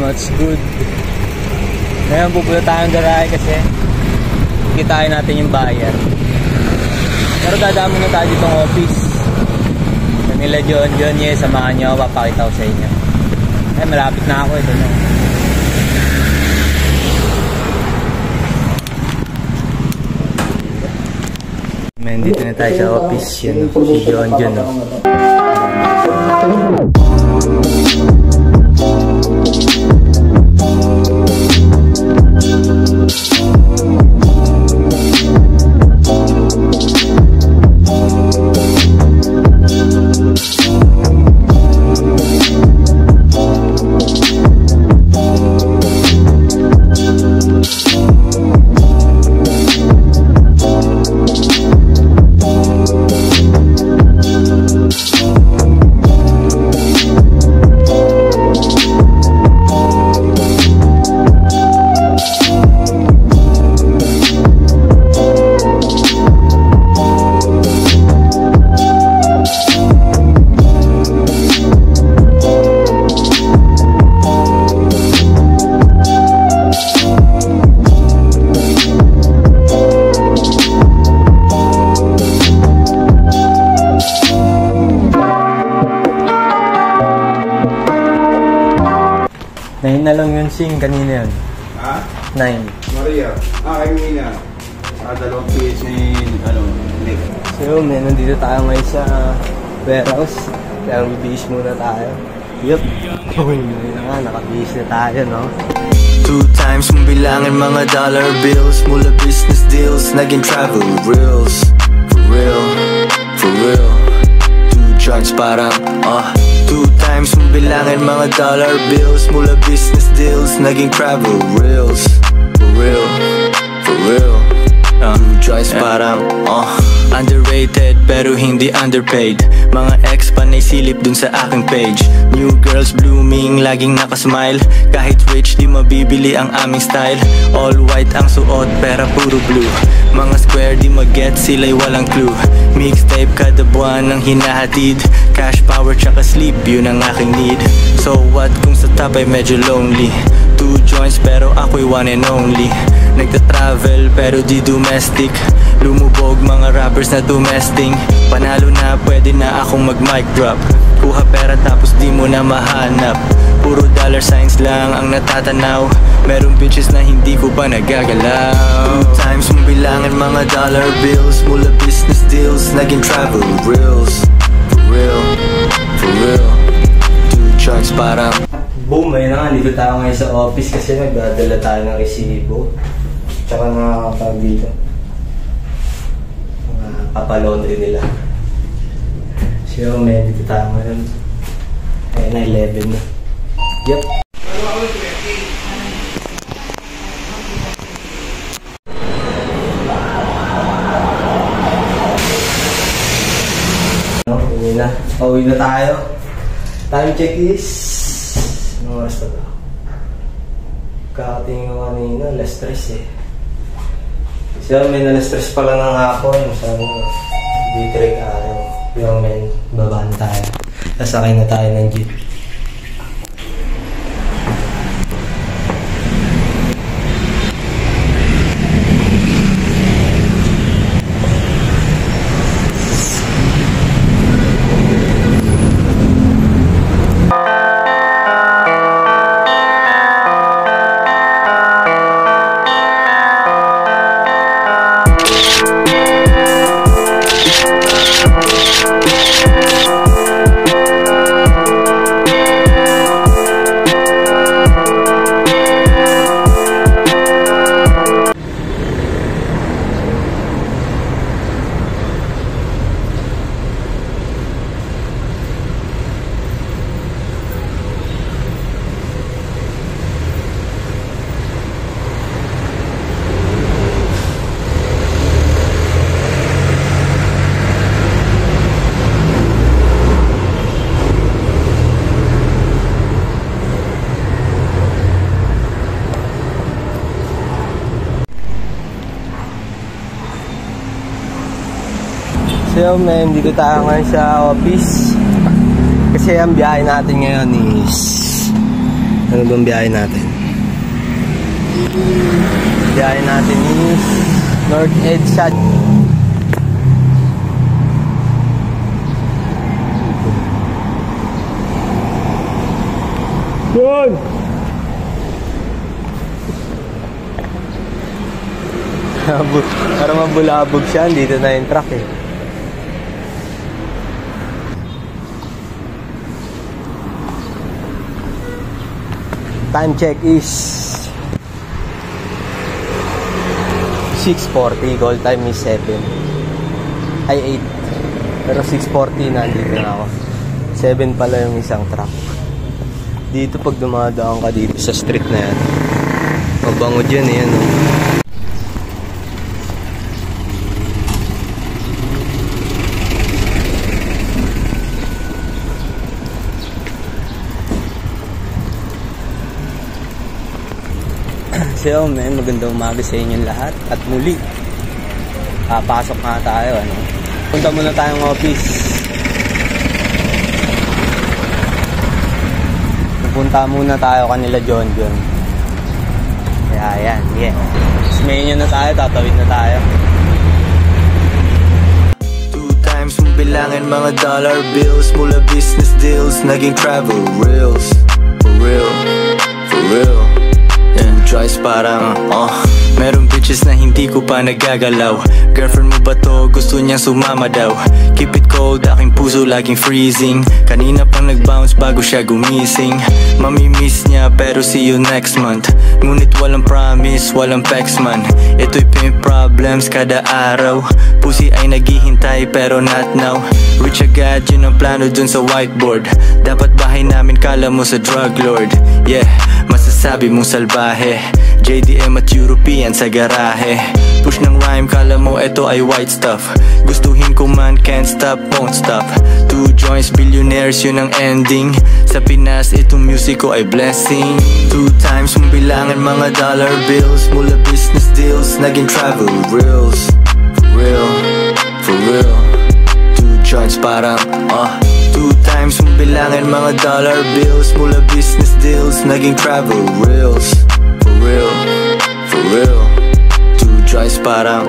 much good. Ngayon pupunta tayong garahe kasi kitain natin yung bayan. Pero dadaan muna tayo ditong office. Nila John, samahan nyo ako, papakita ko sa inyo. Ay, malapit na ako, ito na. Man, dito na tayo sa office. Yan, si John, no? Na lang yun, Sing. Kanina yun. Ha? 9. Maria. Kay Mina. Dalawang PS ni, Nick. So, nandito tayo ngayon sa warehouse. Kaya bibihis muna tayo. Yup. Uy, na nga, nakabihis na tayo, no? 2 times mong bilangin mga dollar bills. Mula business deals, naging travel reels. For real, for real. 2 joints parang, 2 times mong bilangin mga dollar bills. Mula business deals, naging travel reels. For real, for real. 2 joints parang, underrated pero hindi underpaid. Mga ex panay silip dun sa aking page. New girls blooming, laging nakasmile. Kahit rich di mabibili ang aming style. All white ang suot, pera puro blue. Mga square di mag-get, sila'y walang clue. Mixtape kada buwan ang hinahatid. Cash, power, tsaka sleep, yun ang aking need. So what kung sa top ay medyo lonely. 2 joints pero ako'y one and only. Nagta-travel pero di domestic. Lumubog mga rappers na domestic. Panalo na, pwede na akong mag-mic drop. Kuha pera tapos di mo na mahanap. Puro dollar signs lang ang natatanaw. Merong bitches na hindi ko pa nagagalaw. 2 times mong bilangin mga dollar bills. Mula business deals, naging travel reels. For real, for real. 2 joints parang boom, ayun na nga, dito tayo ngayon sa office kasi nagdadala tayo ng resibo. Tsaka nakakapag dito. Mga papalaundry nila. So, may dito tayo ngayon. Ayun na, 11 na. Yup. Uwi na. Pauwi na tayo. Time check is anong oras na ito? Kakatingin ko kanina, alas 3 eh. So may alas 3 pa lang ang hapon. Sabi ko, D3 araw. Yung men, babaan tayo. Sasakay na tayo ng jeep. So man, dito tayo ngayon sa office. Kasi ang biyahe natin ngayon is Ano bang biyahe natin? Biyahe natin is North Edge. Yun! Para mabulabog siya, dito na yung truck eh. Time check is 6:40. Goal time is 7. Ay 8. Pero 6:40 na dito na ako. 7 pala yung isang truck. Dito pag dumadaan ka dito sa street na yan, mabango dyan eh, ano? So man, magandang umaga sa inyong lahat. At muli, pasok nga tayo, ano? Punta muna tayong office. Pupunta muna tayo kanila John. Kaya yan, yeah. Smayin nyo na tayo, tatawid na tayo. 2 times mong bilangin mga dollar bills, mula business deals, naging travel reels. For real, for real. And choice parang, meron bitches na hindi ko pa nagagalaw. Girlfriend mo ba to? Gusto niyang sumama daw. Keep it cold, aking puso laging freezing. Kanina pang nag-bounce bago siya gumising. Mamimiss niya pero see you next month. Ngunit walang promise, walang pex man. Ito'y pimp problems kada araw. Pussy ay naghihintay pero not now. Rich agad, yun ang plano dun sa whiteboard. Dapat bahay namin, kala mo sa drug lord. Yeah, masasabi mong salbahe. JDM at European sa garahe. Push ng rhyme, kala mo ito ay white stuff. Gustuhin ko man, can't stop, won't stop. 2 joints, billionaires, yun ang ending. Sa Pinas, itong music ko ay blessing. 2 times mong bilangin mga dollar bills, mula business deals, naging travel reels. For real, for real. 2 joints parang, 2 times mong bilangin mga dollar bills, mula business deals, naging travel reels. For real, for real. 2 joints parang,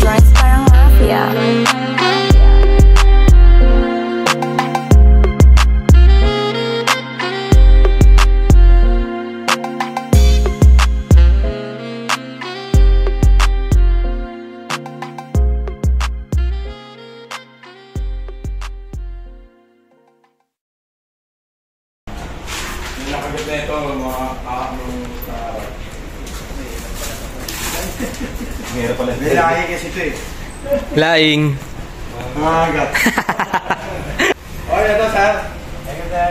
Joints parang mafia. Nakagod na ito, mga kakamong sa araw. Mahirap pala. Laing kasi ito eh. Laing. Mga agat. Okay, ito sir. Thank you sir.